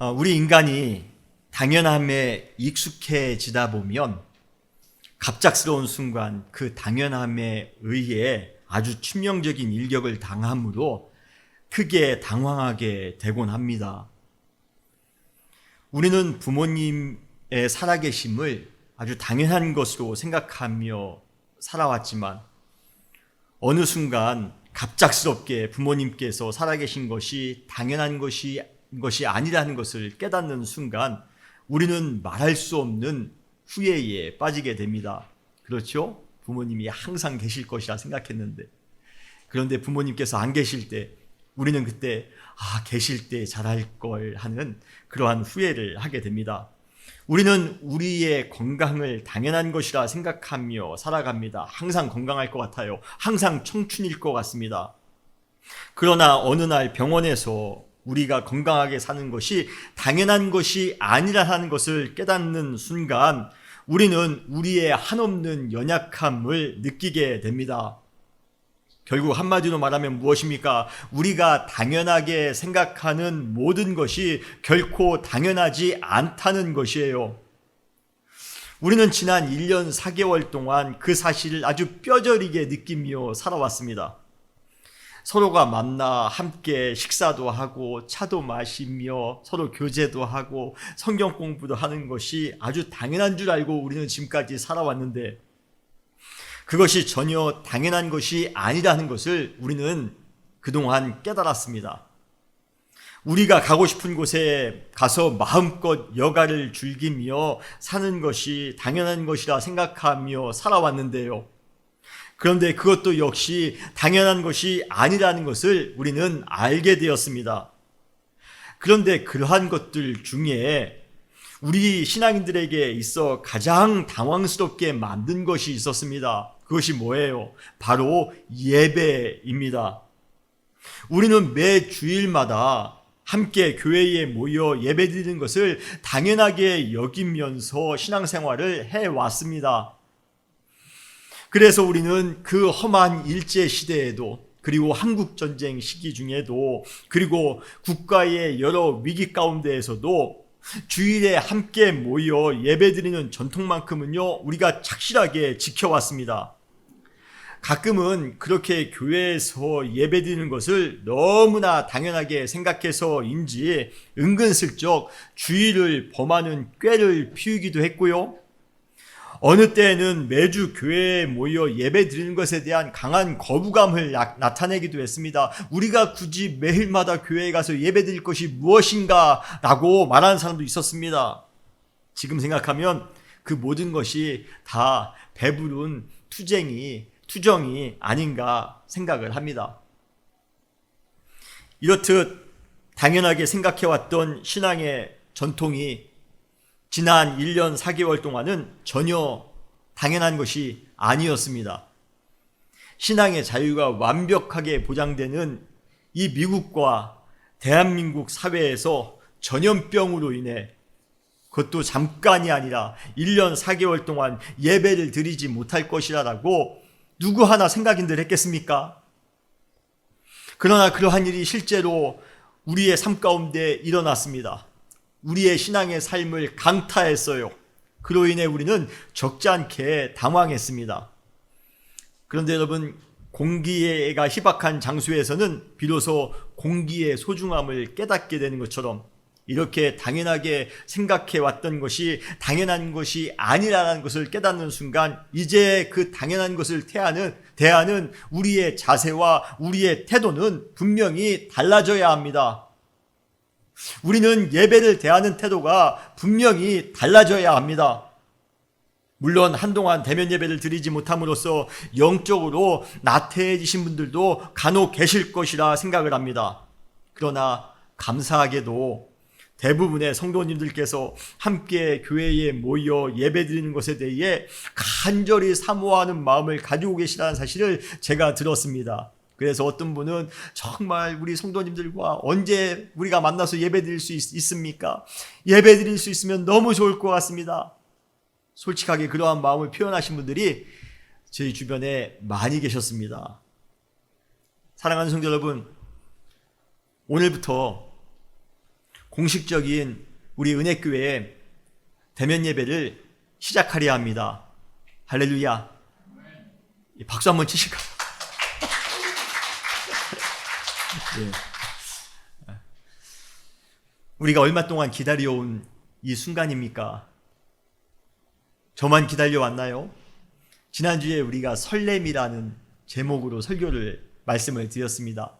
우리 인간이 당연함에 익숙해지다 보면 갑작스러운 순간 그 당연함에 의해 아주 치명적인 일격을 당함으로 크게 당황하게 되곤 합니다. 우리는 부모님의 살아계심을 아주 당연한 것으로 생각하며 살아왔지만 어느 순간 갑작스럽게 부모님께서 살아계신 것이 당연한 것이 아니라는 것을 깨닫는 순간 우리는 말할 수 없는 후회에 빠지게 됩니다. 그렇죠? 부모님이 항상 계실 것이라 생각했는데, 그런데 부모님께서 안 계실 때 우리는 그때 계실 때 잘할 걸 하는 그러한 후회를 하게 됩니다. 우리는 우리의 건강을 당연한 것이라 생각하며 살아갑니다. 항상 건강할 것 같아요. 항상 청춘일 것 같습니다. 그러나 어느 날 병원에서 우리가 건강하게 사는 것이 당연한 것이 아니라는 것을 깨닫는 순간 우리는 우리의 한없는 연약함을 느끼게 됩니다. 결국 한마디로 말하면 무엇입니까? 우리가 당연하게 생각하는 모든 것이 결코 당연하지 않다는 것이에요. 우리는 지난 1년 4개월 동안 그 사실을 아주 뼈저리게 느끼며 살아왔습니다. 서로가 만나 함께 식사도 하고 차도 마시며 서로 교제도 하고 성경 공부도 하는 것이 아주 당연한 줄 알고 우리는 지금까지 살아왔는데 그것이 전혀 당연한 것이 아니라는 것을 우리는 그동안 깨달았습니다. 우리가 가고 싶은 곳에 가서 마음껏 여가를 즐기며 사는 것이 당연한 것이라 생각하며 살아왔는데요. 그런데 그것도 역시 당연한 것이 아니라는 것을 우리는 알게 되었습니다. 그런데 그러한 것들 중에 우리 신앙인들에게 있어 가장 당황스럽게 만든 것이 있었습니다. 그것이 뭐예요? 바로 예배입니다. 우리는 매 주일마다 함께 교회에 모여 예배드리는 것을 당연하게 여기면서 신앙생활을 해왔습니다. 그래서 우리는 그 험한 일제시대에도 그리고 한국전쟁 시기 중에도 그리고 국가의 여러 위기 가운데에서도 주일에 함께 모여 예배드리는 전통만큼은요 우리가 착실하게 지켜왔습니다. 가끔은 그렇게 교회에서 예배드리는 것을 너무나 당연하게 생각해서인지 은근슬쩍 주일을 범하는 꾀를 피우기도 했고요. 어느 때에는 매주 교회에 모여 예배 드리는 것에 대한 강한 거부감을 나타내기도 했습니다. 우리가 굳이 매일마다 교회에 가서 예배 드릴 것이 무엇인가 라고 말하는 사람도 있었습니다. 지금 생각하면 그 모든 것이 다 배부른 투정이 아닌가 생각을 합니다. 이렇듯 당연하게 생각해왔던 신앙의 전통이 지난 1년 4개월 동안은 전혀 당연한 것이 아니었습니다. 신앙의 자유가 완벽하게 보장되는 이 미국과 대한민국 사회에서 전염병으로 인해 그것도 잠깐이 아니라 1년 4개월 동안 예배를 드리지 못할 것이라고 누구 하나 생각인들 했겠습니까? 그러나 그러한 일이 실제로 우리의 삶 가운데 일어났습니다. 우리의 신앙의 삶을 강타했어요. 그로 인해 우리는 적지 않게 당황했습니다. 그런데 여러분, 공기가 희박한 장소에서는 비로소 공기의 소중함을 깨닫게 되는 것처럼 이렇게 당연하게 생각해 왔던 것이 당연한 것이 아니라는 것을 깨닫는 순간 이제 그 당연한 것을 대하는 우리의 자세와 우리의 태도는 분명히 달라져야 합니다. 우리는 예배를 대하는 태도가 분명히 달라져야 합니다. 물론 한동안 대면 예배를 드리지 못함으로써 영적으로 나태해지신 분들도 간혹 계실 것이라 생각을 합니다. 그러나 감사하게도 대부분의 성도님들께서 함께 교회에 모여 예배드리는 것에 대해 간절히 사모하는 마음을 가지고 계시다는 사실을 제가 들었습니다. 그래서 어떤 분은 정말 우리 성도님들과 언제 우리가 만나서 예배드릴 수 있습니까? 예배드릴 수 있으면 너무 좋을 것 같습니다. 솔직하게 그러한 마음을 표현하신 분들이 저희 주변에 많이 계셨습니다. 사랑하는 성도 여러분, 오늘부터 공식적인 우리 은혜교회의 대면 예배를 시작하려 합니다. 할렐루야. 박수 한번 치실까요? 예. 우리가 얼마 동안 기다려온 이 순간입니까? 저만 기다려왔나요? 지난주에 우리가 설렘이라는 제목으로 말씀을 드렸습니다.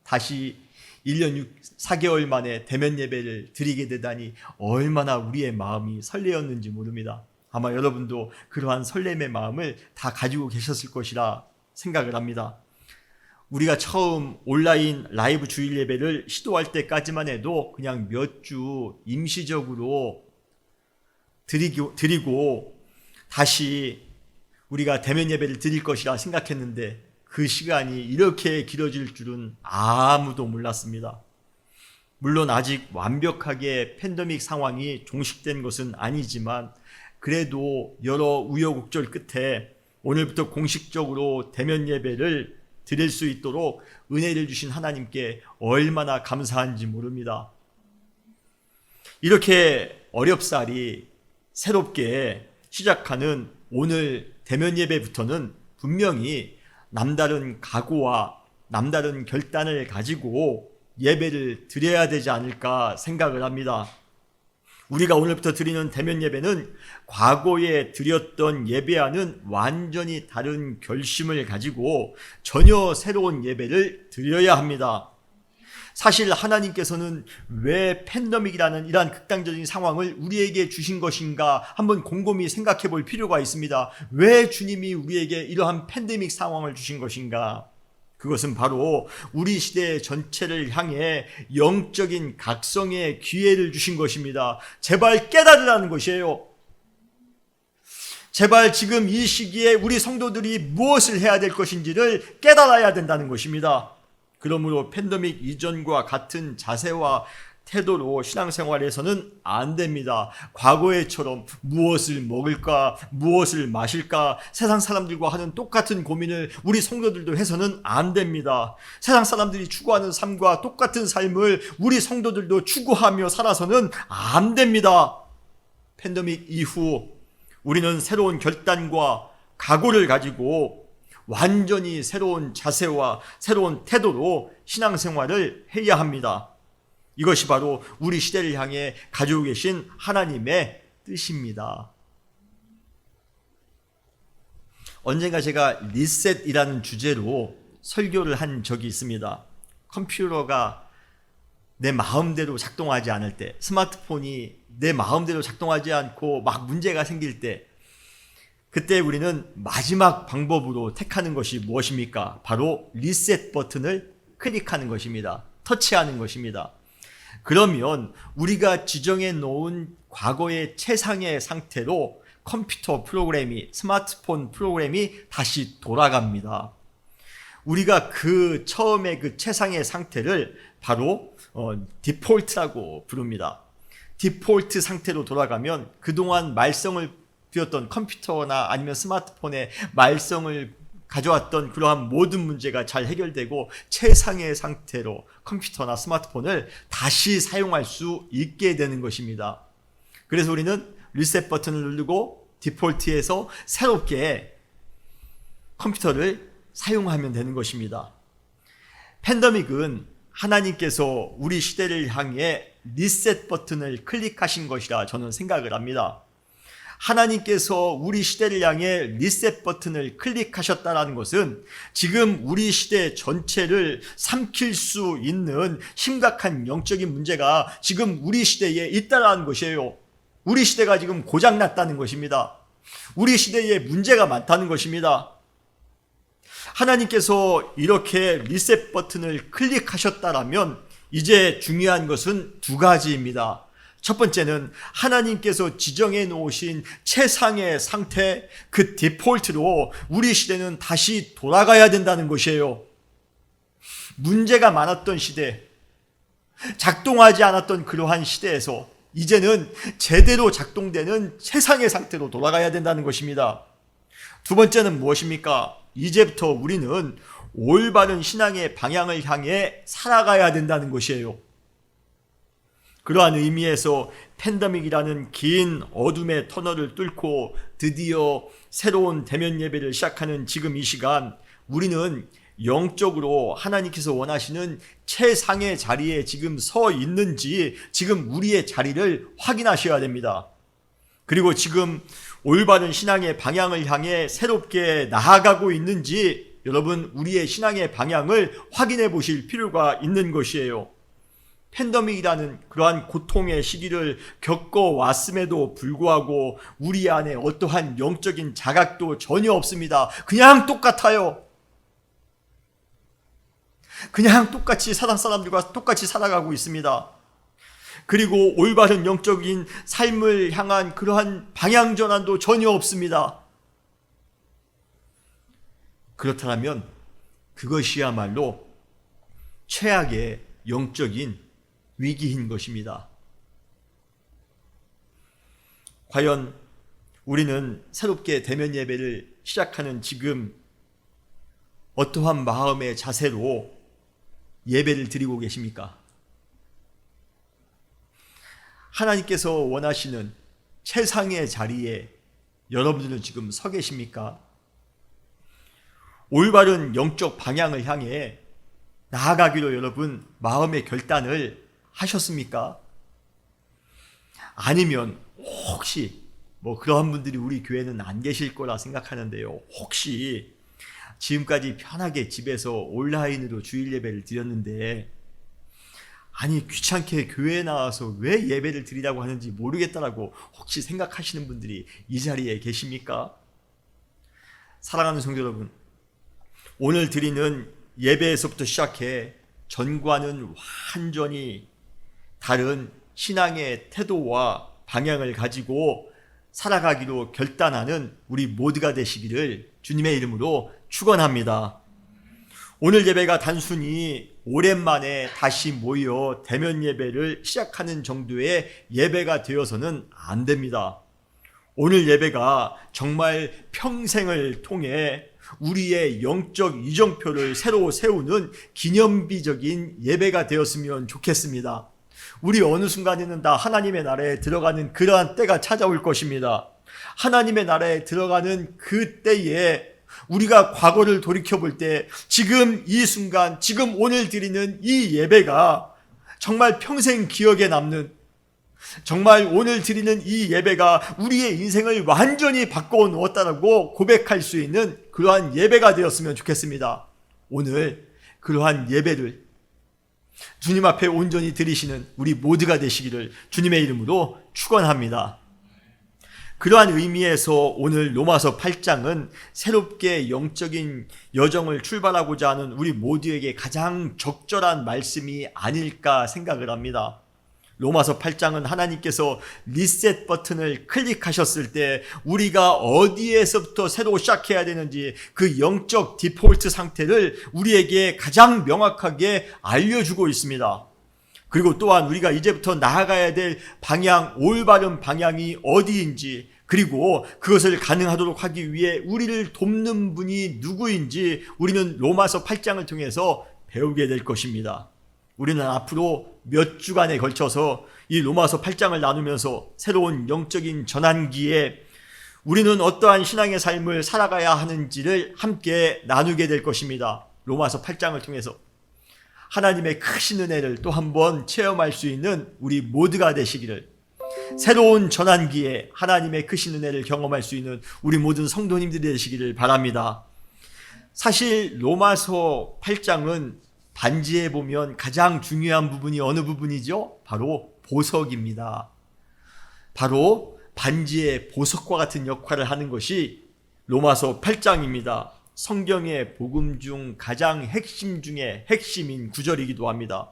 다시 1년 4개월 만에 대면 예배를 드리게 되다니 얼마나 우리의 마음이 설레었는지 모릅니다. 아마 여러분도 그러한 설렘의 마음을 다 가지고 계셨을 것이라 생각을 합니다. 우리가 처음 온라인 라이브 주일 예배를 시도할 때까지만 해도 그냥 몇 주 임시적으로 드리고 다시 우리가 대면 예배를 드릴 것이라 생각했는데 그 시간이 이렇게 길어질 줄은 아무도 몰랐습니다. 물론 아직 완벽하게 팬데믹 상황이 종식된 것은 아니지만 그래도 여러 우여곡절 끝에 오늘부터 공식적으로 대면 예배를 드릴 수 있도록 은혜를 주신 하나님께 얼마나 감사한지 모릅니다. 이렇게 어렵사리 새롭게 시작하는 오늘 대면 예배부터는 분명히 남다른 각오와 남다른 결단을 가지고 예배를 드려야 되지 않을까 생각을 합니다. 우리가 오늘부터 드리는 대면 예배는 과거에 드렸던 예배와는 완전히 다른 결심을 가지고 전혀 새로운 예배를 드려야 합니다. 사실 하나님께서는 왜 팬데믹이라는 이러한 극단적인 상황을 우리에게 주신 것인가 한번 곰곰이 생각해 볼 필요가 있습니다. 왜 주님이 우리에게 이러한 팬데믹 상황을 주신 것인가? 그것은 바로 우리 시대 전체를 향해 영적인 각성의 기회를 주신 것입니다. 제발 깨달으라는 것이에요. 제발 지금 이 시기에 우리 성도들이 무엇을 해야 될 것인지를 깨달아야 된다는 것입니다. 그러므로 팬데믹 이전과 같은 자세와 태도로 신앙생활에서는 안 됩니다. 과거에처럼 무엇을 먹을까, 무엇을 마실까, 세상 사람들과 하는 똑같은 고민을 우리 성도들도 해서는 안 됩니다. 세상 사람들이 추구하는 삶과 똑같은 삶을 우리 성도들도 추구하며 살아서는 안 됩니다. 팬데믹 이후 우리는 새로운 결단과 각오를 가지고 완전히 새로운 자세와 새로운 태도로 신앙생활을 해야 합니다. 이것이 바로 우리 시대를 향해 가지고 계신 하나님의 뜻입니다. 언젠가 제가 리셋이라는 주제로 설교를 한 적이 있습니다. 컴퓨터가 내 마음대로 작동하지 않을 때, 스마트폰이 내 마음대로 작동하지 않고 막 문제가 생길 때, 그때 우리는 마지막 방법으로 택하는 것이 무엇입니까? 바로 리셋 버튼을 클릭하는 것입니다. 터치하는 것입니다. 그러면 우리가 지정해 놓은 과거의 최상의 상태로 컴퓨터 프로그램이, 스마트폰 프로그램이 다시 돌아갑니다. 우리가 그 처음에 그 최상의 상태를 바로 디폴트라고 부릅니다. 디폴트 상태로 돌아가면 그동안 말썽을 피웠던 컴퓨터나 아니면 스마트폰에 말썽을 가져왔던 그러한 모든 문제가 잘 해결되고 최상의 상태로 컴퓨터나 스마트폰을 다시 사용할 수 있게 되는 것입니다. 그래서 우리는 리셋 버튼을 누르고 디폴트에서 새롭게 컴퓨터를 사용하면 되는 것입니다. 팬데믹은 하나님께서 우리 시대를 향해 리셋 버튼을 클릭하신 것이라 저는 생각을 합니다. 하나님께서 우리 시대를 향해 리셋 버튼을 클릭하셨다는 것은 지금 우리 시대 전체를 삼킬 수 있는 심각한 영적인 문제가 지금 우리 시대에 있다는 것이에요. 우리 시대가 지금 고장났다는 것입니다. 우리 시대에 문제가 많다는 것입니다. 하나님께서 이렇게 리셋 버튼을 클릭하셨다면 이제 중요한 것은 두 가지입니다. 첫 번째는 하나님께서 지정해 놓으신 최상의 상태, 그 디폴트로 우리 시대는 다시 돌아가야 된다는 것이에요. 문제가 많았던 시대, 작동하지 않았던 그러한 시대에서 이제는 제대로 작동되는 최상의 상태로 돌아가야 된다는 것입니다. 두 번째는 무엇입니까? 이제부터 우리는 올바른 신앙의 방향을 향해 살아가야 된다는 것이에요. 그러한 의미에서 팬데믹이라는 긴 어둠의 터널을 뚫고 드디어 새로운 대면 예배를 시작하는 지금 이 시간, 우리는 영적으로 하나님께서 원하시는 최상의 자리에 지금 서 있는지 지금 우리의 자리를 확인하셔야 됩니다. 그리고 지금 올바른 신앙의 방향을 향해 새롭게 나아가고 있는지 여러분, 우리의 신앙의 방향을 확인해 보실 필요가 있는 것이에요. 팬데믹이라는 그러한 고통의 시기를 겪어왔음에도 불구하고 우리 안에 어떠한 영적인 자각도 전혀 없습니다. 그냥 똑같아요. 그냥 똑같이 세상 사람들과 똑같이 살아가고 있습니다. 그리고 올바른 영적인 삶을 향한 그러한 방향 전환도 전혀 없습니다. 그렇다면 그것이야말로 최악의 영적인 위기인 것입니다. 과연 우리는 새롭게 대면 예배를 시작하는 지금 어떠한 마음의 자세로 예배를 드리고 계십니까? 하나님께서 원하시는 최상의 자리에 여러분들은 지금 서 계십니까? 올바른 영적 방향을 향해 나아가기로 여러분 마음의 결단을 하셨습니까? 아니면 혹시 그러한 분들이 우리 교회는 안 계실 거라 생각하는데요. 혹시 지금까지 편하게 집에서 온라인으로 주일 예배를 드렸는데 아니 귀찮게 교회에 나와서 왜 예배를 드리라고 하는지 모르겠다라고 혹시 생각하시는 분들이 이 자리에 계십니까? 사랑하는 성도 여러분, 오늘 드리는 예배에서부터 시작해 전과는 완전히 다른 신앙의 태도와 방향을 가지고 살아가기로 결단하는 우리 모두가 되시기를 주님의 이름으로 축원합니다. 오늘 예배가 단순히 오랜만에 다시 모여 대면 예배를 시작하는 정도의 예배가 되어서는 안 됩니다. 오늘 예배가 정말 평생을 통해 우리의 영적 이정표를 새로 세우는 기념비적인 예배가 되었으면 좋겠습니다. 우리 어느 순간에는 다 하나님의 나라에 들어가는 그러한 때가 찾아올 것입니다. 하나님의 나라에 들어가는 그 때에 우리가 과거를 돌이켜볼 때 지금 이 순간, 지금 오늘 드리는 이 예배가 정말 평생 기억에 남는, 정말 오늘 드리는 이 예배가 우리의 인생을 완전히 바꿔 놓았다고 고백할 수 있는 그러한 예배가 되었으면 좋겠습니다. 오늘 그러한 예배를 주님 앞에 온전히 드리시는 우리 모두가 되시기를 주님의 이름으로 축원합니다. 그러한 의미에서 오늘 로마서 8장은 새롭게 영적인 여정을 출발하고자 하는 우리 모두에게 가장 적절한 말씀이 아닐까 생각을 합니다. 로마서 8장은 하나님께서 리셋 버튼을 클릭하셨을 때 우리가 어디에서부터 새로 시작해야 되는지 그 영적 디폴트 상태를 우리에게 가장 명확하게 알려주고 있습니다. 그리고 또한 우리가 이제부터 나아가야 될 방향, 올바른 방향이 어디인지, 그리고 그것을 가능하도록 하기 위해 우리를 돕는 분이 누구인지 우리는 로마서 8장을 통해서 배우게 될 것입니다. 우리는 앞으로 몇 주간에 걸쳐서 이 로마서 8장을 나누면서 새로운 영적인 전환기에 우리는 어떠한 신앙의 삶을 살아가야 하는지를 함께 나누게 될 것입니다. 로마서 8장을 통해서 하나님의 크신 은혜를 또 한번 체험할 수 있는 우리 모두가 되시기를, 새로운 전환기에 하나님의 크신 은혜를 경험할 수 있는 우리 모든 성도님들이 되시기를 바랍니다. 사실 로마서 8장은 반지에 보면 가장 중요한 부분이 어느 부분이죠? 바로 보석입니다. 바로 반지의 보석과 같은 역할을 하는 것이 로마서 8장입니다. 성경의 복음 중 가장 핵심 중에 핵심인 구절이기도 합니다.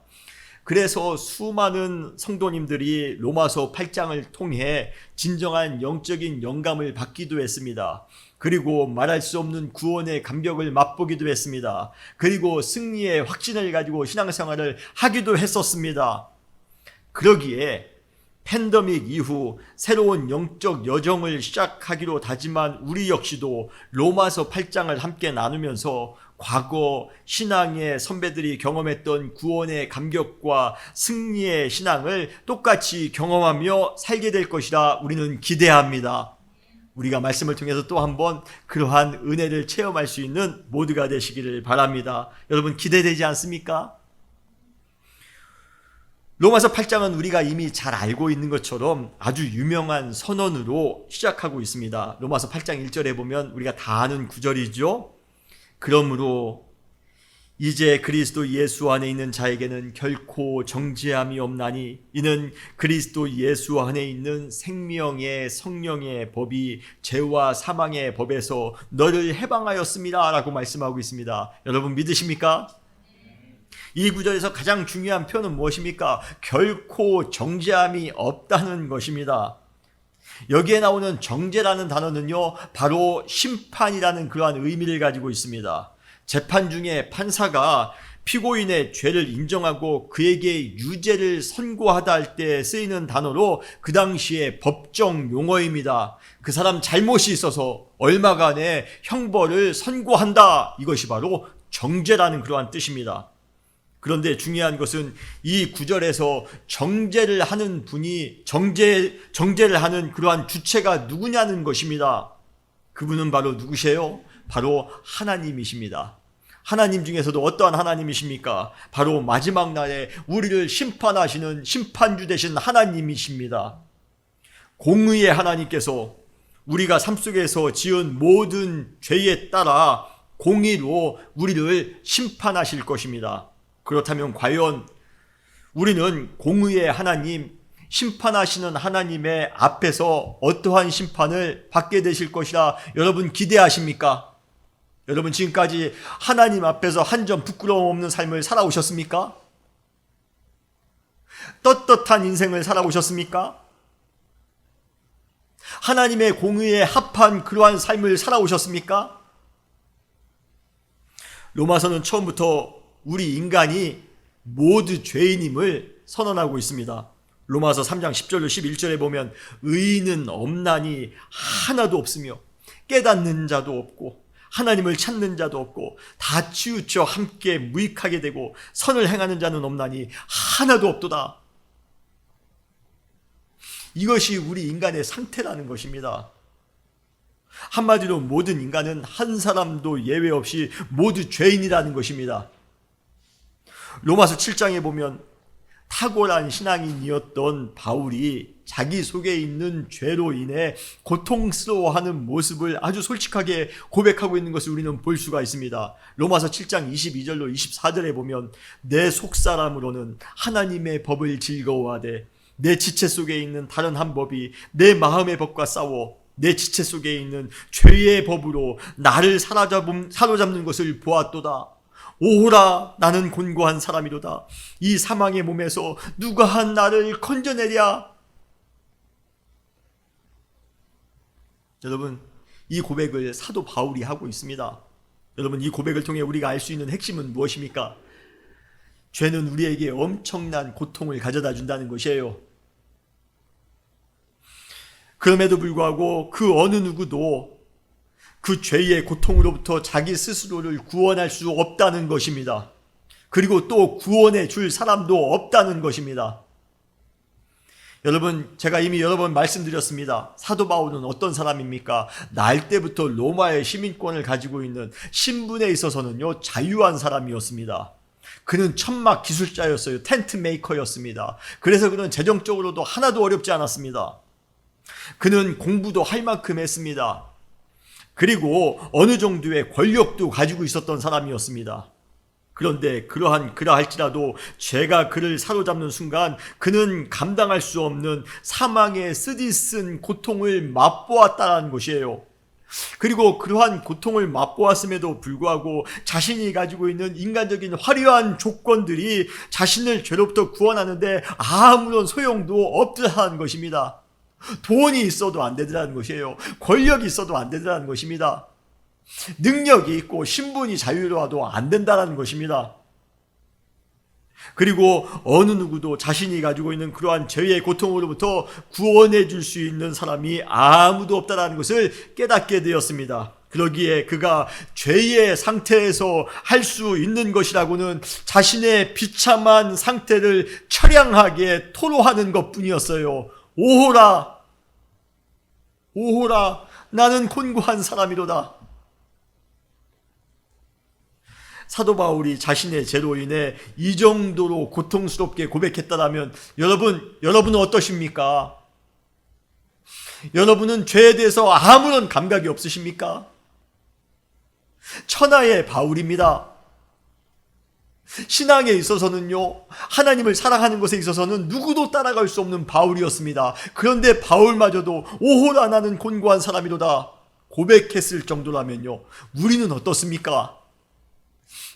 그래서 수많은 성도님들이 로마서 8장을 통해 진정한 영적인 영감을 받기도 했습니다. 그리고 말할 수 없는 구원의 감격을 맛보기도 했습니다. 그리고 승리의 확신을 가지고 신앙생활을 하기도 했었습니다. 그러기에 팬데믹 이후 새로운 영적 여정을 시작하기로 다짐한 우리 역시도 로마서 8장을 함께 나누면서 과거 신앙의 선배들이 경험했던 구원의 감격과 승리의 신앙을 똑같이 경험하며 살게 될 것이라 우리는 기대합니다. 우리가 말씀을 통해서 또 한번 그러한 은혜를 체험할 수 있는 모두가 되시기를 바랍니다. 여러분 기대되지 않습니까? 로마서 8장은 우리가 이미 잘 알고 있는 것처럼 아주 유명한 선언으로 시작하고 있습니다. 로마서 8장 1절에 보면 우리가 다 아는 구절이죠. 그러므로 이제 그리스도 예수 안에 있는 자에게는 결코 정죄함이 없나니 이는 그리스도 예수 안에 있는 생명의 성령의 법이 죄와 사망의 법에서 너를 해방하였습니다 라고 말씀하고 있습니다. 여러분 믿으십니까? 이 구절에서 가장 중요한 표현은 무엇입니까? 결코 정죄함이 없다는 것입니다. 여기에 나오는 정죄라는 단어는요, 바로 심판이라는 그러한 의미를 가지고 있습니다. 재판 중에 판사가 피고인의 죄를 인정하고 그에게 유죄를 선고하다 할 때 쓰이는 단어로 그 당시의 법정 용어입니다. 그 사람 잘못이 있어서 얼마간의 형벌을 선고한다. 이것이 바로 정죄라는 그러한 뜻입니다. 그런데 중요한 것은 이 구절에서 정죄를 하는 분이 정죄를 하는 그러한 주체가 누구냐는 것입니다. 그분은 바로 누구세요? 바로 하나님이십니다. 하나님 중에서도 어떠한 하나님이십니까? 바로 마지막 날에 우리를 심판하시는 심판주 되신 하나님이십니다. 공의의 하나님께서 우리가 삶 속에서 지은 모든 죄에 따라 공의로 우리를 심판하실 것입니다. 그렇다면 과연 우리는 공의의 하나님, 심판하시는 하나님의 앞에서 어떠한 심판을 받게 되실 것이라 여러분 기대하십니까? 여러분 지금까지 하나님 앞에서 한 점 부끄러움 없는 삶을 살아오셨습니까? 떳떳한 인생을 살아오셨습니까? 하나님의 공의에 합한 그러한 삶을 살아오셨습니까? 로마서는 처음부터 우리 인간이 모두 죄인임을 선언하고 있습니다. 로마서 3장 10절로 11절에 보면 의인은 없나니 하나도 없으며 깨닫는 자도 없고 하나님을 찾는 자도 없고 다 치우쳐 함께 무익하게 되고 선을 행하는 자는 없나니 하나도 없도다. 이것이 우리 인간의 상태라는 것입니다. 한마디로 모든 인간은 한 사람도 예외 없이 모두 죄인이라는 것입니다. 로마서 7장에 보면 탁월한 신앙인이었던 바울이 자기 속에 있는 죄로 인해 고통스러워하는 모습을 아주 솔직하게 고백하고 있는 것을 우리는 볼 수가 있습니다. 로마서 7장 22절로 24절에 보면 내 속사람으로는 하나님의 법을 즐거워하되 내 지체 속에 있는 다른 한 법이 내 마음의 법과 싸워 내 지체 속에 있는 죄의 법으로 나를 사로잡는 것을 보았도다. 오호라 나는 곤고한 사람이로다. 이 사망의 몸에서 누가 한 나를 건져내랴. 여러분 이 고백을 사도 바울이 하고 있습니다. 여러분 이 고백을 통해 우리가 알 수 있는 핵심은 무엇입니까? 죄는 우리에게 엄청난 고통을 가져다 준다는 것이에요. 그럼에도 불구하고 그 어느 누구도 그 죄의 고통으로부터 자기 스스로를 구원할 수 없다는 것입니다. 그리고 또 구원해 줄 사람도 없다는 것입니다. 여러분 제가 이미 여러 번 말씀드렸습니다. 사도 바울은 어떤 사람입니까? 날 때부터 로마의 시민권을 가지고 있는 신분에 있어서는요 자유한 사람이었습니다. 그는 천막 기술자였어요. 텐트 메이커였습니다. 그래서 그는 재정적으로도 하나도 어렵지 않았습니다. 그는 공부도 할 만큼 했습니다. 그리고 어느 정도의 권력도 가지고 있었던 사람이었습니다. 그런데 그러할지라도 죄가 그를 사로잡는 순간 그는 감당할 수 없는 사망의 쓰디쓴 고통을 맛보았다는 것이에요. 그리고 그러한 고통을 맛보았음에도 불구하고 자신이 가지고 있는 인간적인 화려한 조건들이 자신을 죄로부터 구원하는데 아무런 소용도 없더라는 것입니다. 돈이 있어도 안 되더라는 것이에요. 권력이 있어도 안 되더라는 것입니다. 능력이 있고 신분이 자유로워도 안 된다는 것입니다. 그리고 어느 누구도 자신이 가지고 있는 그러한 죄의 고통으로부터 구원해 줄 수 있는 사람이 아무도 없다는 것을 깨닫게 되었습니다. 그러기에 그가 죄의 상태에서 할 수 있는 것이라고는 자신의 비참한 상태를 처량하게 토로하는 것뿐이었어요. 오호라, 오호라, 나는 곤고한 사람이로다. 사도 바울이 자신의 죄로 인해 이 정도로 고통스럽게 고백했다면 여러분은 어떠십니까? 여러분은 죄에 대해서 아무런 감각이 없으십니까? 천하의 바울입니다. 신앙에 있어서는요, 하나님을 사랑하는 것에 있어서는 누구도 따라갈 수 없는 바울이었습니다. 그런데 바울마저도 오호라 나는 곤고한 사람이로다 고백했을 정도라면요, 우리는 어떻습니까?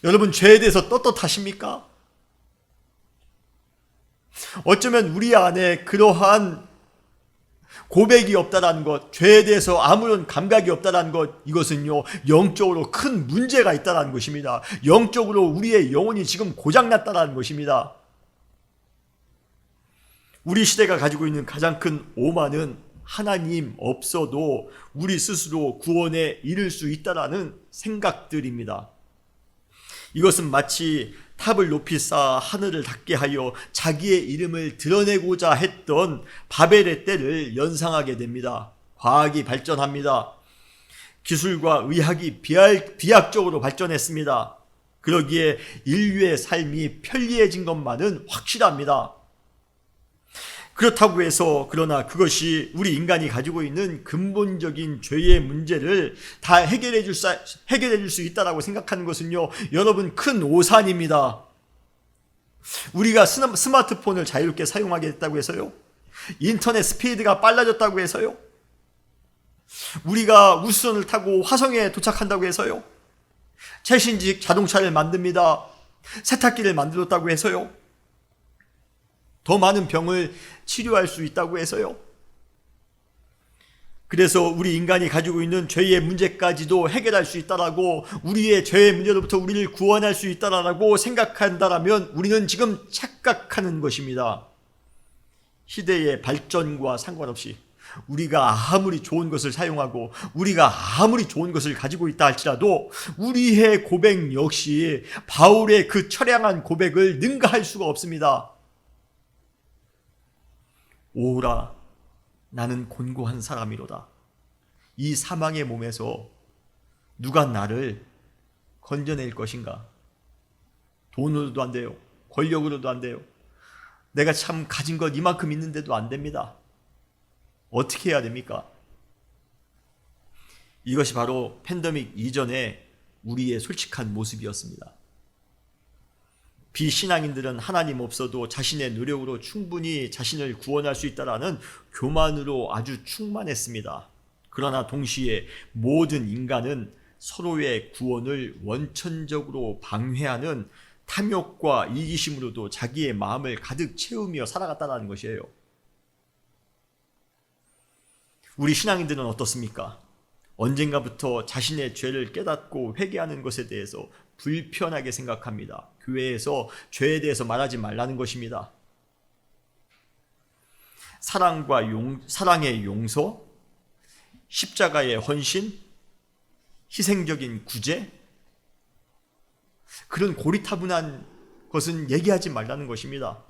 여러분, 죄에 대해서 떳떳하십니까? 어쩌면 우리 안에 그러한 고백이 없다라는 것, 죄에 대해서 아무런 감각이 없다라는 것, 이것은요, 영적으로 큰 문제가 있다라는 것입니다. 영적으로 우리의 영혼이 지금 고장났다라는 것입니다. 우리 시대가 가지고 있는 가장 큰 오만은 하나님 없어도 우리 스스로 구원에 이를 수 있다라는 생각들입니다. 이것은 마치 탑을 높이 쌓아 하늘을 닿게 하여 자기의 이름을 드러내고자 했던 바벨의 때를 연상하게 됩니다. 과학이 발전합니다. 기술과 의학이 비약적으로 발전했습니다. 그러기에 인류의 삶이 편리해진 것만은 확실합니다. 그렇다고 해서 그러나 그것이 우리 인간이 가지고 있는 근본적인 죄의 문제를 다 해결해 줄 수 있다고 생각하는 것은요, 여러분, 큰 오산입니다. 우리가 스마트폰을 자유롭게 사용하게 됐다고 해서요, 인터넷 스피드가 빨라졌다고 해서요, 우리가 우주선을 타고 화성에 도착한다고 해서요, 최신식 자동차를 만듭니다, 세탁기를 만들었다고 해서요, 더 많은 병을 치료할 수 있다고 해서요. 그래서 우리 인간이 가지고 있는 죄의 문제까지도 해결할 수 있다라고, 우리의 죄의 문제로부터 우리를 구원할 수 있다라고 생각한다라면 우리는 지금 착각하는 것입니다. 시대의 발전과 상관없이 우리가 아무리 좋은 것을 사용하고 우리가 아무리 좋은 것을 가지고 있다 할지라도 우리의 고백 역시 바울의 그 처량한 고백을 능가할 수가 없습니다. 오라, 나는 곤고한 사람이로다. 이 사망의 몸에서 누가 나를 건져낼 것인가? 돈으로도 안 돼요. 권력으로도 안 돼요. 내가 참 가진 것 이만큼 있는데도 안 됩니다. 어떻게 해야 됩니까? 이것이 바로 팬데믹 이전에 우리의 솔직한 모습이었습니다. 비신앙인들은 하나님 없어도 자신의 노력으로 충분히 자신을 구원할 수 있다라는 교만으로 아주 충만했습니다. 그러나 동시에 모든 인간은 서로의 구원을 원천적으로 방해하는 탐욕과 이기심으로도 자기의 마음을 가득 채우며 살아갔다는 것이에요. 우리 신앙인들은 어떻습니까? 언젠가부터 자신의 죄를 깨닫고 회개하는 것에 대해서 불편하게 생각합니다. 교회에서 죄에 대해서 말하지 말라는 것입니다. 사랑의 용서, 십자가의 헌신, 희생적인 구제, 그런 고리타분한 것은 얘기하지 말라는 것입니다.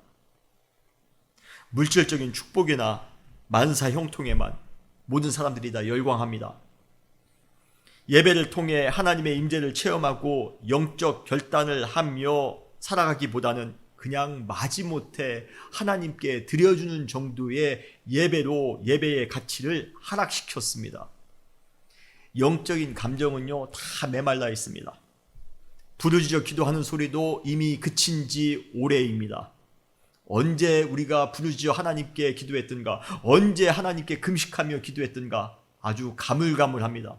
물질적인 축복이나 만사 형통에만 모든 사람들이 다 열광합니다. 예배를 통해 하나님의 임재를 체험하고 영적 결단을 하며 살아가기보다는 그냥 마지못해 하나님께 드려주는 정도의 예배로 예배의 가치를 하락시켰습니다. 영적인 감정은요, 다 메말라 있습니다. 부르짖어 기도하는 소리도 이미 그친 지 오래입니다. 언제 우리가 부르짖어 하나님께 기도했던가, 언제 하나님께 금식하며 기도했던가, 아주 가물가물합니다.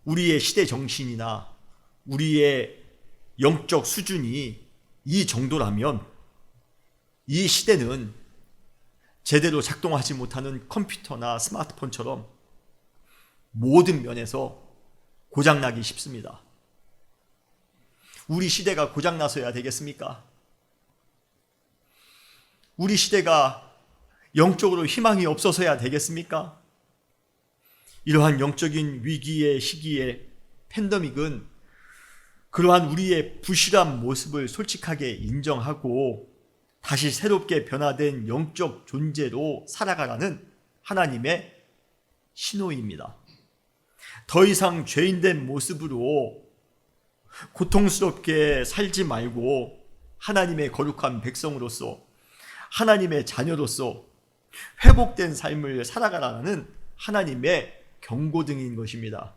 우리의 시대 정신이나 우리의 영적 수준이 이 정도라면 이 시대는 제대로 작동하지 못하는 컴퓨터나 스마트폰처럼 모든 면에서 고장나기 쉽습니다. 우리 시대가 고장나서야 되겠습니까? 우리 시대가 영적으로 희망이 없어서야 되겠습니까? 이러한 영적인 위기의 시기에 팬데믹은 그러한 우리의 부실한 모습을 솔직하게 인정하고 다시 새롭게 변화된 영적 존재로 살아가라는 하나님의 신호입니다. 더 이상 죄인된 모습으로 고통스럽게 살지 말고 하나님의 거룩한 백성으로서 하나님의 자녀로서 회복된 삶을 살아가라는 하나님의 경고등인 것입니다.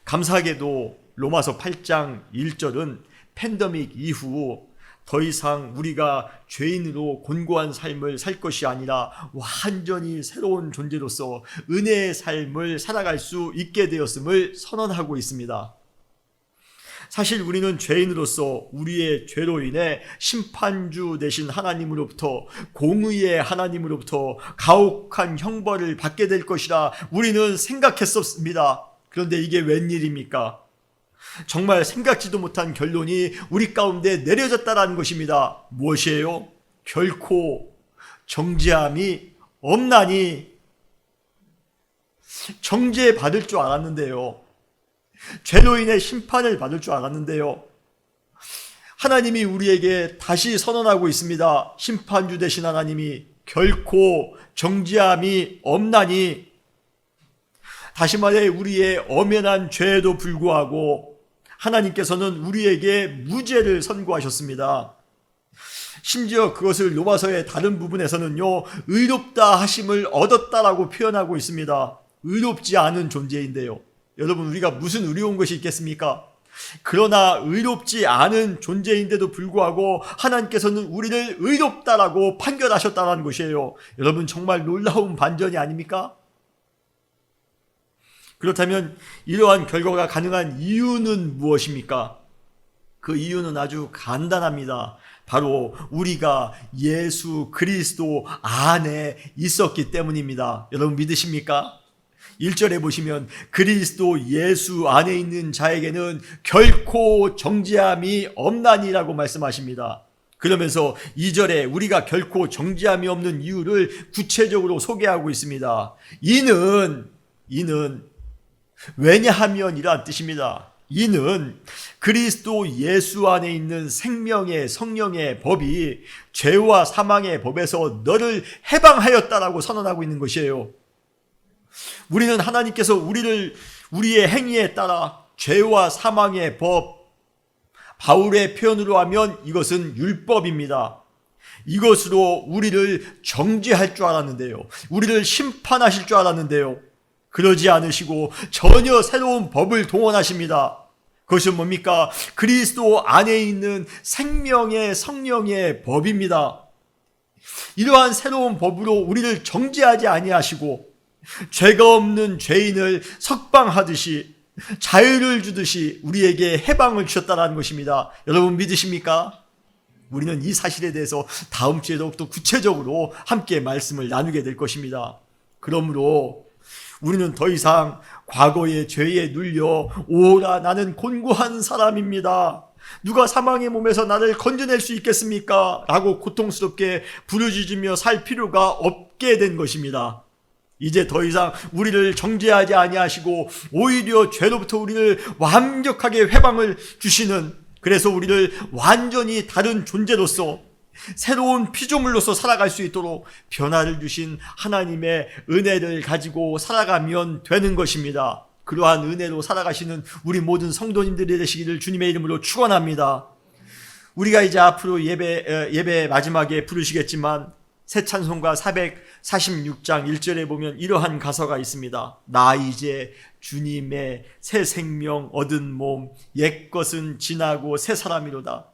감사하게도 로마서 8장 1절은 팬데믹 이후 더 이상 우리가 죄인으로 곤고한 삶을 살 것이 아니라 완전히 새로운 존재로서 은혜의 삶을 살아갈 수 있게 되었음을 선언하고 있습니다. 사실 우리는 죄인으로서 우리의 죄로 인해 심판주 되신 하나님으로부터, 공의의 하나님으로부터 가혹한 형벌을 받게 될 것이라 우리는 생각했었습니다. 그런데 이게 웬일입니까? 정말 생각지도 못한 결론이 우리 가운데 내려졌다는 것입니다. 무엇이에요? 결코 정죄함이 없나니. 정죄받을 줄 알았는데요. 죄로 인해 심판을 받을 줄 알았는데요. 하나님이 우리에게 다시 선언하고 있습니다. 심판주 되신 하나님이 결코 정죄함이 없나니. 다시 말해 우리의 엄연한 죄에도 불구하고 하나님께서는 우리에게 무죄를 선고하셨습니다. 심지어 그것을 로마서의 다른 부분에서는요, 의롭다 하심을 얻었다라고 표현하고 있습니다. 의롭지 않은 존재인데요. 여러분, 우리가 무슨 의로운 것이 있겠습니까? 그러나 의롭지 않은 존재인데도 불구하고 하나님께서는 우리를 의롭다라고 판결하셨다는 것이에요. 여러분, 정말 놀라운 반전이 아닙니까? 그렇다면 이러한 결과가 가능한 이유는 무엇입니까? 그 이유는 아주 간단합니다. 바로 우리가 예수 그리스도 안에 있었기 때문입니다. 여러분 믿으십니까? 1절에 보시면 그리스도 예수 안에 있는 자에게는 결코 정죄함이 없나니라고 말씀하십니다. 그러면서 2절에 우리가 결코 정죄함이 없는 이유를 구체적으로 소개하고 있습니다. 이는 왜냐하면이란 뜻입니다. 이는 그리스도 예수 안에 있는 생명의 성령의 법이 죄와 사망의 법에서 너를 해방하였다라고 선언하고 있는 것이에요. 우리는 하나님께서 우리의 행위에 따라 죄와 사망의 법, 바울의 표현으로 하면 이것은 율법입니다. 이것으로 우리를 정죄할 줄 알았는데요. 우리를 심판하실 줄 알았는데요. 그러지 않으시고 전혀 새로운 법을 동원하십니다. 그것은 뭡니까? 그리스도 안에 있는 생명의 성령의 법입니다. 이러한 새로운 법으로 우리를 정죄하지 아니하시고 죄가 없는 죄인을 석방하듯이 자유를 주듯이 우리에게 해방을 주셨다는 것입니다. 여러분 믿으십니까? 우리는 이 사실에 대해서 다음 주에 더욱더 구체적으로 함께 말씀을 나누게 될 것입니다. 그러므로 우리는 더 이상 과거의 죄에 눌려 오라 나는 곤고한 사람입니다. 누가 사망의 몸에서 나를 건져낼 수 있겠습니까? 라고 고통스럽게 부르짖으며 살 필요가 없게 된 것입니다. 이제 더 이상 우리를 정죄하지 아니하시고 오히려 죄로부터 우리를 완벽하게 회방을 주시는, 그래서 우리를 완전히 다른 존재로서 새로운 피조물로서 살아갈 수 있도록 변화를 주신 하나님의 은혜를 가지고 살아가면 되는 것입니다. 그러한 은혜로 살아가시는 우리 모든 성도님들이 되시기를 주님의 이름으로 축원합니다. 우리가 이제 앞으로 예배 마지막에 부르시겠지만 새 찬송가 446장 1절에 보면 이러한 가사가 있습니다. 나 이제 주님의 새 생명 얻은 몸, 옛것은 지나고 새 사람이로다.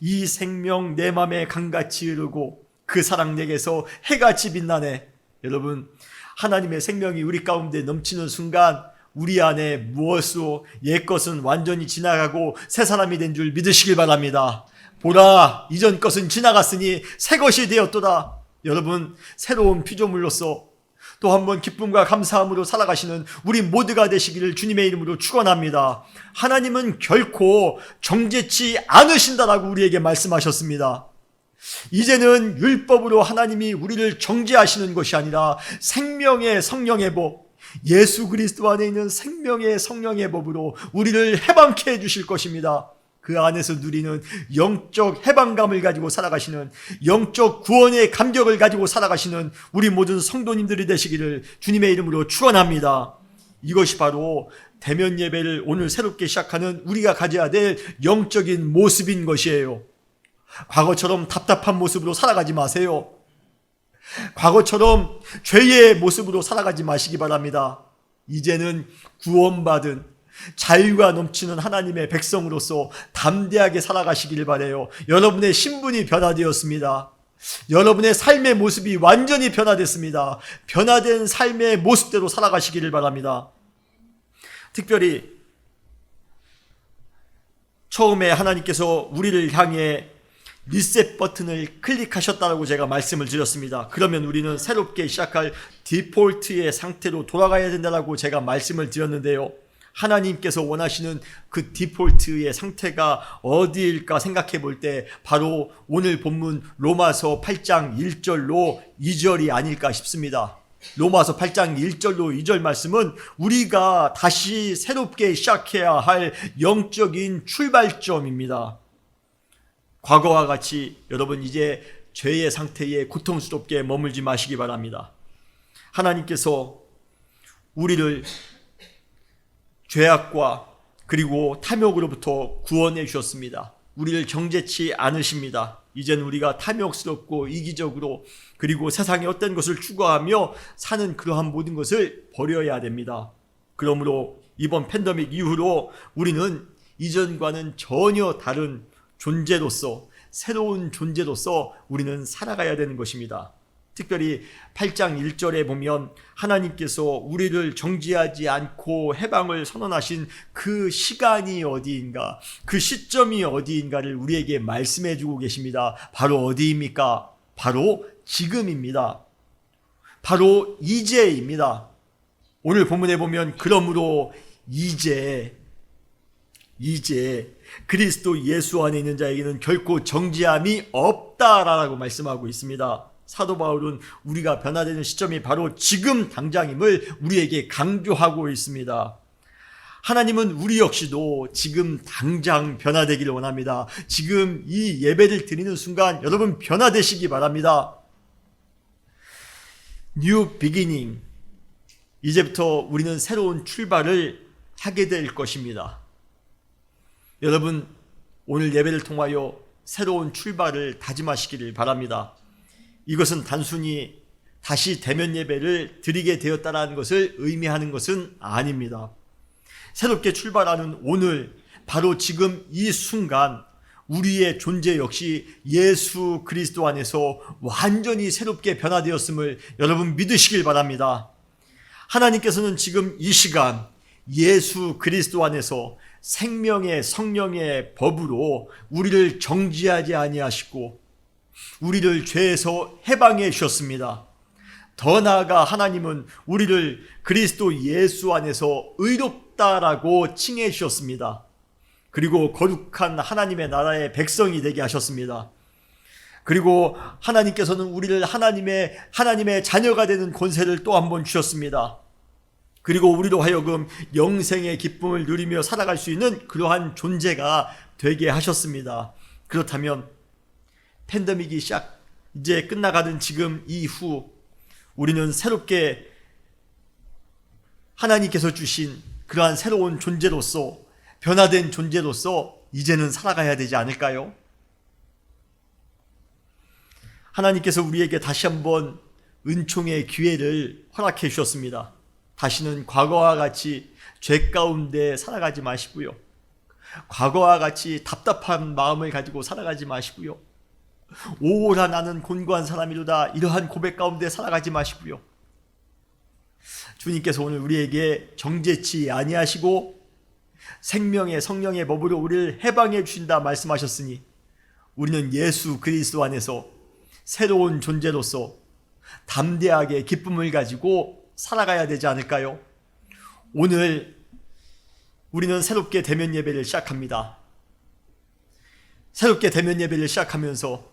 이 생명 내 맘에 강같이 흐르고 그 사랑 내게서 해같이 빛나네. 여러분, 하나님의 생명이 우리 가운데 넘치는 순간 우리 안에 무엇으로 옛것은 완전히 지나가고 새 사람이 된 줄 믿으시길 바랍니다. 보라, 이전 것은 지나갔으니 새 것이 되었도다. 여러분, 새로운 피조물로서 또 한번 기쁨과 감사함으로 살아가시는 우리 모두가 되시기를 주님의 이름으로 축원합니다. 하나님은 결코 정죄치 않으신다라고 우리에게 말씀하셨습니다. 이제는 율법으로 하나님이 우리를 정죄하시는 것이 아니라 생명의 성령의 법, 예수 그리스도 안에 있는 생명의 성령의 법으로 우리를 해방케 해주실 것입니다. 그 안에서 누리는 영적 해방감을 가지고 살아가시는, 영적 구원의 감격을 가지고 살아가시는 우리 모든 성도님들이 되시기를 주님의 이름으로 축원합니다. 이것이 바로 대면 예배를 오늘 새롭게 시작하는 우리가 가져야 될 영적인 모습인 것이에요. 과거처럼 답답한 모습으로 살아가지 마세요. 과거처럼 죄의 모습으로 살아가지 마시기 바랍니다. 이제는 구원받은 자유가 넘치는 하나님의 백성으로서 담대하게 살아가시기를 바라요. 여러분의 신분이 변화되었습니다. 여러분의 삶의 모습이 완전히 변화됐습니다. 변화된 삶의 모습대로 살아가시기를 바랍니다. 특별히 처음에 하나님께서 우리를 향해 리셋 버튼을 클릭하셨다고 제가 말씀을 드렸습니다. 그러면 우리는 새롭게 시작할 디폴트의 상태로 돌아가야 된다고 제가 말씀을 드렸는데요. 하나님께서 원하시는 그 디폴트의 상태가 어디일까 생각해 볼 때 바로 오늘 본문 로마서 8장 1절로 2절이 아닐까 싶습니다. 로마서 8장 1절로 2절 말씀은 우리가 다시 새롭게 시작해야 할 영적인 출발점입니다. 과거와 같이 여러분 이제 죄의 상태에 고통스럽게 머물지 마시기 바랍니다. 하나님께서 우리를 죄악과 그리고 탐욕으로부터 구원해 주셨습니다. 우리를 정죄치 않으십니다. 이제는 우리가 탐욕스럽고 이기적으로 그리고 세상의 어떤 것을 추구하며 사는 그러한 모든 것을 버려야 됩니다. 그러므로 이번 팬데믹 이후로 우리는 이전과는 전혀 다른 존재로서, 새로운 존재로서 우리는 살아가야 되는 것입니다. 특별히 8장 1절에 보면 하나님께서 우리를 정죄하지 않고 해방을 선언하신 그 시간이 어디인가, 그 시점이 어디인가를 우리에게 말씀해 주고 계십니다. 바로 어디입니까? 바로 지금입니다. 바로 이제입니다. 오늘 본문에 보면 그러므로 이제 그리스도 예수 안에 있는 자에게는 결코 정죄함이 없다라고 말씀하고 있습니다. 사도 바울은 우리가 변화되는 시점이 바로 지금 당장임을 우리에게 강조하고 있습니다. 하나님은 우리 역시도 지금 당장 변화되기를 원합니다. 지금 이 예배를 드리는 순간 여러분 변화되시기 바랍니다. New beginning. 이제부터 우리는 새로운 출발을 하게 될 것입니다. 여러분 오늘 예배를 통하여 새로운 출발을 다짐하시기를 바랍니다. 이것은 단순히 다시 대면 예배를 드리게 되었다는 것을 의미하는 것은 아닙니다. 새롭게 출발하는 오늘, 바로 지금 이 순간 우리의 존재 역시 예수 그리스도 안에서 완전히 새롭게 변화되었음을 여러분 믿으시길 바랍니다. 하나님께서는 지금 이 시간 예수 그리스도 안에서 생명의 성령의 법으로 우리를 정죄하지 아니하시고 우리를 죄에서 해방해 주셨습니다. 더 나아가 하나님은 우리를 그리스도 예수 안에서 의롭다라고 칭해 주셨습니다. 그리고 거룩한 하나님의 나라의 백성이 되게 하셨습니다. 그리고 하나님께서는 우리를 하나님의 자녀가 되는 권세를 또 한 번 주셨습니다. 그리고 우리로 하여금 영생의 기쁨을 누리며 살아갈 수 있는 그러한 존재가 되게 하셨습니다. 그렇다면 팬데믹이 이제 끝나가는 지금 이후 우리는 새롭게 하나님께서 주신 그러한 새로운 존재로서, 변화된 존재로서 이제는 살아가야 되지 않을까요? 하나님께서 우리에게 다시 한번 은총의 기회를 허락해 주셨습니다. 다시는 과거와 같이 죄 가운데 살아가지 마시고요. 과거와 같이 답답한 마음을 가지고 살아가지 마시고요. 오라 나는 곤고한 사람이로다, 이러한 고백 가운데 살아가지 마시고요. 주님께서 오늘 우리에게 정죄치 아니하시고 생명의 성령의 법으로 우리를 해방해 주신다 말씀하셨으니 우리는 예수 그리스도 안에서 새로운 존재로서 담대하게 기쁨을 가지고 살아가야 되지 않을까요? 오늘 우리는 새롭게 대면 예배를 시작합니다. 새롭게 대면 예배를 시작하면서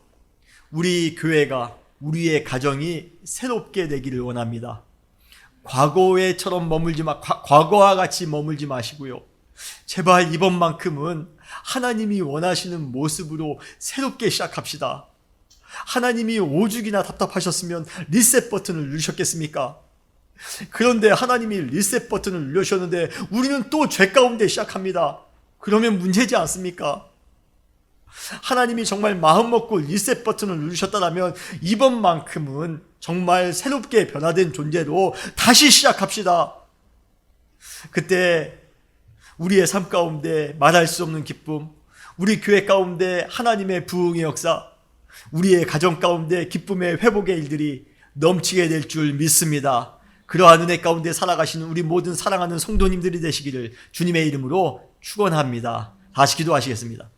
우리 교회가, 우리의 가정이 새롭게 되기를 원합니다. 과거에처럼 과거와 같이 머물지 마시고요. 제발 이번만큼은 하나님이 원하시는 모습으로 새롭게 시작합시다. 하나님이 오죽이나 답답하셨으면 리셋 버튼을 누르셨겠습니까? 그런데 하나님이 리셋 버튼을 누르셨는데 우리는 또 죄 가운데 시작합니다. 그러면 문제지 않습니까? 하나님이 정말 마음먹고 리셋 버튼을 누르셨다면 이번만큼은 정말 새롭게 변화된 존재로 다시 시작합시다. 그때 우리의 삶 가운데 말할 수 없는 기쁨, 우리 교회 가운데 하나님의 부흥의 역사, 우리의 가정 가운데 기쁨의 회복의 일들이 넘치게 될 줄 믿습니다. 그러한 은혜 가운데 살아가시는 우리 모든 사랑하는 성도님들이 되시기를 주님의 이름으로 축원합니다. 다시 기도하시겠습니다.